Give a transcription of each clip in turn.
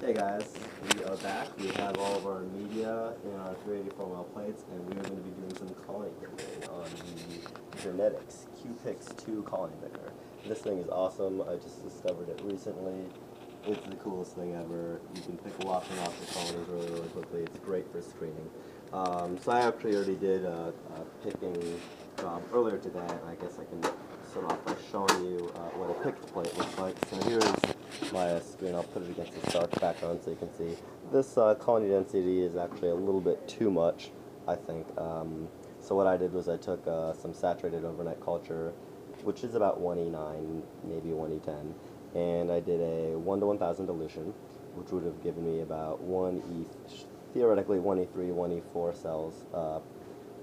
Hey guys, we are back. We have all of our media in our 384 well plates, and we are going to be doing some colony picking on the Genetics Q-Pix 2 colony picker. This thing is awesome. I just discovered it recently. It's the coolest thing ever. You can pick lots and lots of colonies really, really quickly. It's great for screening. So I actually already did a picking job earlier today, and I guess I can start off by showing you what a picked plate looks like. So here's my screen. I'll put it against the stark background so you can see. This colony density is actually a little bit too much, I think. So what I did was I took some saturated overnight culture, which is about 1E9, maybe 1E10, and I did a 1 to 1000 dilution, which would have given me about theoretically 1E3, 1E4 cells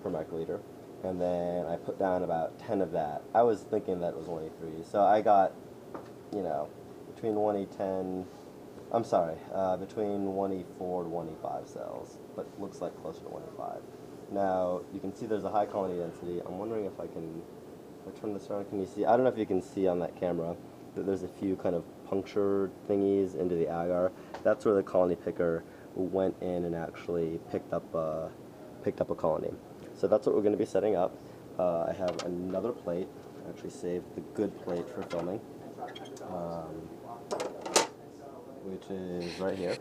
per microliter. And then I put down about 10 of that. I was thinking that it was 1E3, so I got, between 1E10, between 1E4 to 1E5 cells, but looks like closer to 1E5. Now, you can see there's a high colony density. I'm wondering if I turn this around, can you see? I don't know if you can see on that camera, but there's a few kind of puncture thingies into the agar. That's where the colony picker went in and actually picked up a colony. So that's what we're going to be setting up. I have another plate. I actually saved the good plate for filming, which is right here.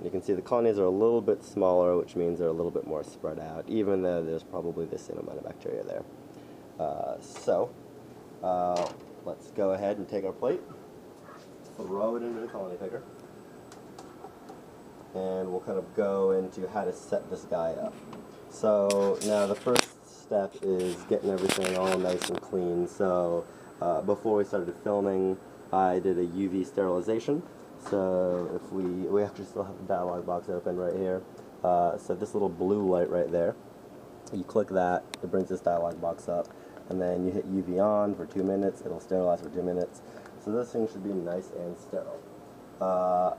You can see the colonies are a little bit smaller, which means they're a little bit more spread out, even though there's probably the same amount of bacteria there. Let's go ahead and take our plate, throw it into the colony picker, and we'll kind of go into how to set this guy up. So now the first step is getting everything all nice and clean. So before we started filming, I did a UV sterilization. So if we actually still have the dialog box open right here. So this little blue light right there, you click that, it brings this dialog box up, and then you hit UV on for 2 minutes, it'll sterilize for 2 minutes. So this thing should be nice and sterile.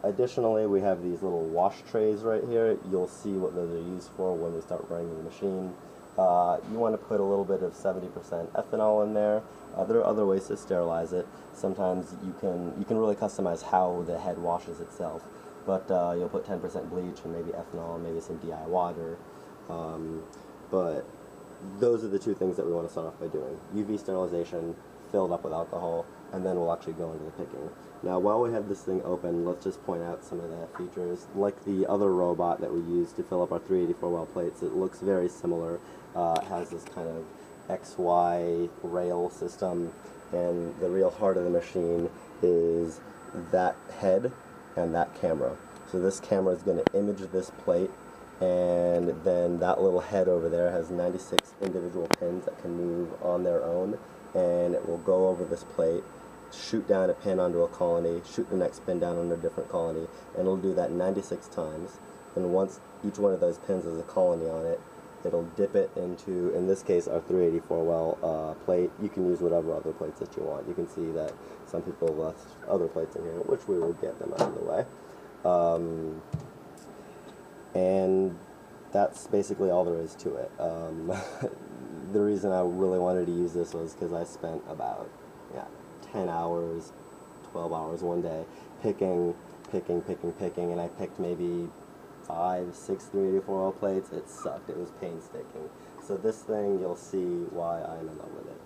Additionally, we have these little wash trays right here. You'll see what those are used for when we start running the machine. You want to put a little bit of 70% ethanol in there. There are other ways to sterilize it. Sometimes you can really customize how the head washes itself, but you'll put 10% bleach and maybe ethanol and maybe some DI water. But those are the two things that we want to start off by doing. UV sterilization, filled up with alcohol, and then we'll actually go into the picking. Now, while we have this thing open, let's just point out some of the features. Like the other robot that we used to fill up our 384 well plates, it looks very similar. It has this kind of XY rail system, and the real heart of the machine is that head and that camera. So this camera is going to image this plate, and then that little head over there has 96 individual pins that can move on their own, and it will go over this plate, shoot down a pin onto a colony, shoot the next pin down on a different colony, and it'll do that 96 times. And once each one of those pins has a colony on it, it'll dip it into, in this case, our 384 well plate. You can use whatever other plates that you want. You can see that some people left other plates in here, which we will get them out of the way. And that's basically all there is to it. The reason I really wanted to use this was because I spent about 10 hours, 12 hours one day picking, and I picked maybe 5, 6 384 well plates. It sucked. It was painstaking. So this thing, you'll see why I'm in love with it.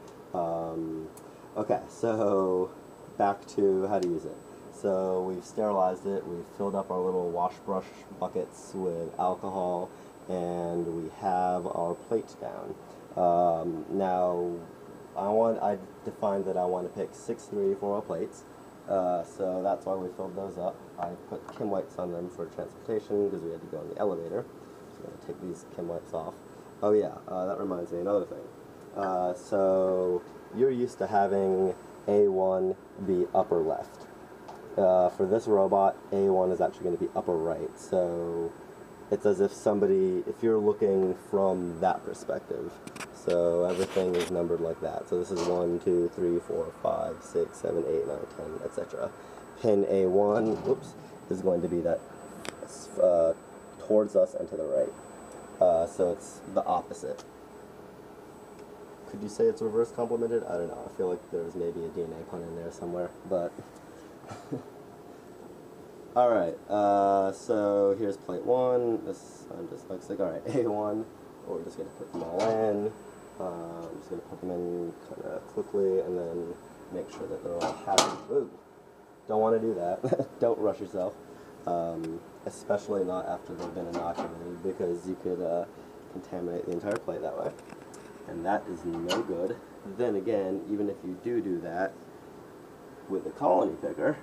Okay, so back to how to use it. So we've sterilized it, we've filled up our little wash brush buckets with alcohol, and we have our plate down. Now, I defined that I want to pick 6 384 well plates, so that's why we filled those up. I put Kim wipes on them for transportation because we had to go in the elevator. So I'm going to take these Kim wipes off. Oh yeah, that reminds me, another thing. So you're used to having A1 be upper left. For this robot, A1 is actually going to be upper right, so it's as if if you're looking from that perspective. So everything is numbered like that. So this is 1, 2, 3, 4, 5, 6, 7, 8, 9, 10, etc. Pin A1, is going to be that towards us and to the right. So it's the opposite. Could you say it's reverse complemented? I don't know. I feel like there's maybe a DNA pun in there somewhere, but Alright, so here's plate 1. This, I'm dyslexic. Alright, A1. We're just going to put them all in. I'm just going to put them in kind of quickly and then make sure that they're all happy. Ooh, don't want to do that. Don't rush yourself. Especially not after they've been inoculated, because you could contaminate the entire plate that way. And that is no good. Then again, even if you do that with a colony picker,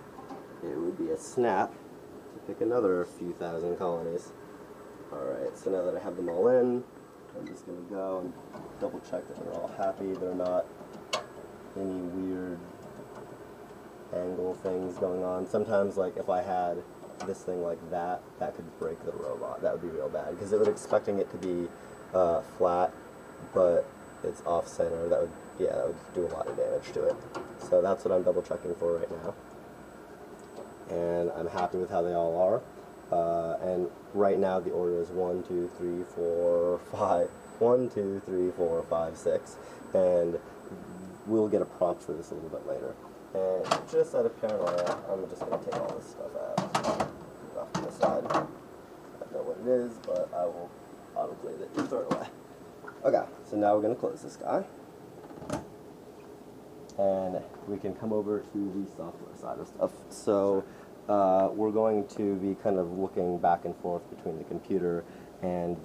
it would be a snap to pick another few thousand colonies. Alright, so now that I have them all in, I'm just going to go and double check that they're all happy. They're not any weird angle things going on. Sometimes, like, if I had this thing like that, that could break the robot. That would be real bad, because it would expecting it to be flat, but it's off-center. That would do a lot of damage to it. So that's what I'm double checking for right now. And I'm happy with how they all are. And right now the order is 1, 2, 3, 4, 5. 1, 2, 3, 4, 5, 6. And we'll get a prompt for this a little bit later. And just out of paranoia, I'm just going to take all this stuff out. Put it off to the side. I don't know what it is, but I will autoclave it and throw it away. Okay, so now we're going to close this guy. And we can come over to the software side of stuff. So we're going to be kind of looking back and forth between the computer and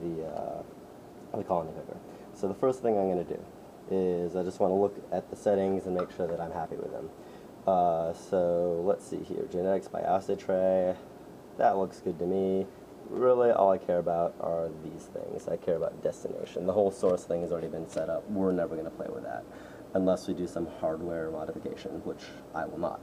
the colony picker. So the first thing I'm going to do is I just want to look at the settings and make sure that I'm happy with them. So let's see here, genetics by assay tray, that looks good to me. Really all I care about are these things. I care about destination. The whole source thing has already been set up. We're never going to play with that unless we do some hardware modification, which I will not.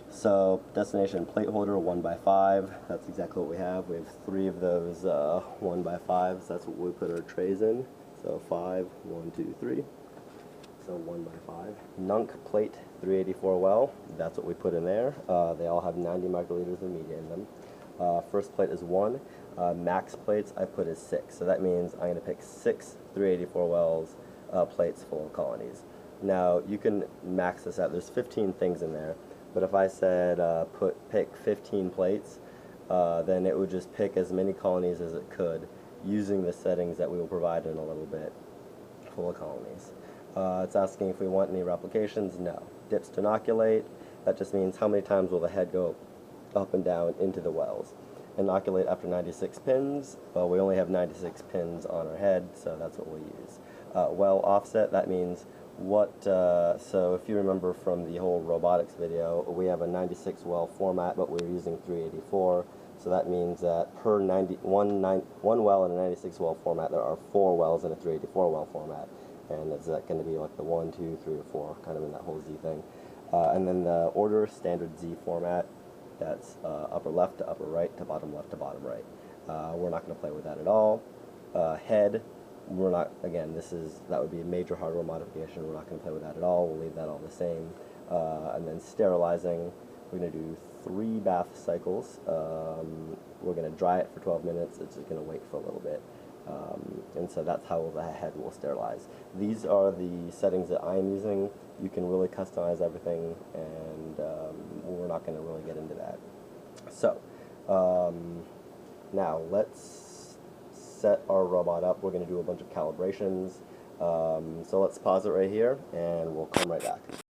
So destination plate holder 1x5, that's exactly what we have. We have 3 of those 1x5s. That's what we put our trays in. So 5, 1, 2, 3. So 1x5. Nunk plate 384 well, that's what we put in there. They all have 90 microliters of media in them. First plate is 1. Max plates I put as 6. So that means I'm going to pick 6 384 wells plates full of colonies. Now you can max this out. There's 15 things in there, but if I said pick 15 plates, then it would just pick as many colonies as it could using the settings that we will provide in a little bit, full of colonies. It's asking if we want any replications. No. Dips to inoculate, that just means how many times will the head go up and down into the wells. Inoculate after 96 pins. Well, we only have 96 pins on our head, so that's what we'll use. Well offset, that means what, so if you remember from the whole robotics video, we have a 96 well format, but we're using 384. So that means that per one well in a 96 well format, there are 4 wells in a 384 well format. And is that going to be like the 1, 2, 3, or 4, kind of in that whole Z thing. And then the order, standard Z format, that's upper left to upper right to bottom left to bottom right. We're not going to play with that at all. Head, we're not, again, that would be a major hardware modification. We're not going to play with that at all. We'll leave that all the same. And then sterilizing, we're going to do 3 bath cycles. We're going to dry it for 12 minutes. It's just going to wait for a little bit. And so that's how the head will sterilize. These are the settings that I'm using. You can really customize everything, and we're not going to really get into that. So now let's set our robot up. We're going to do a bunch of calibrations. So let's pause it right here, and we'll come right back.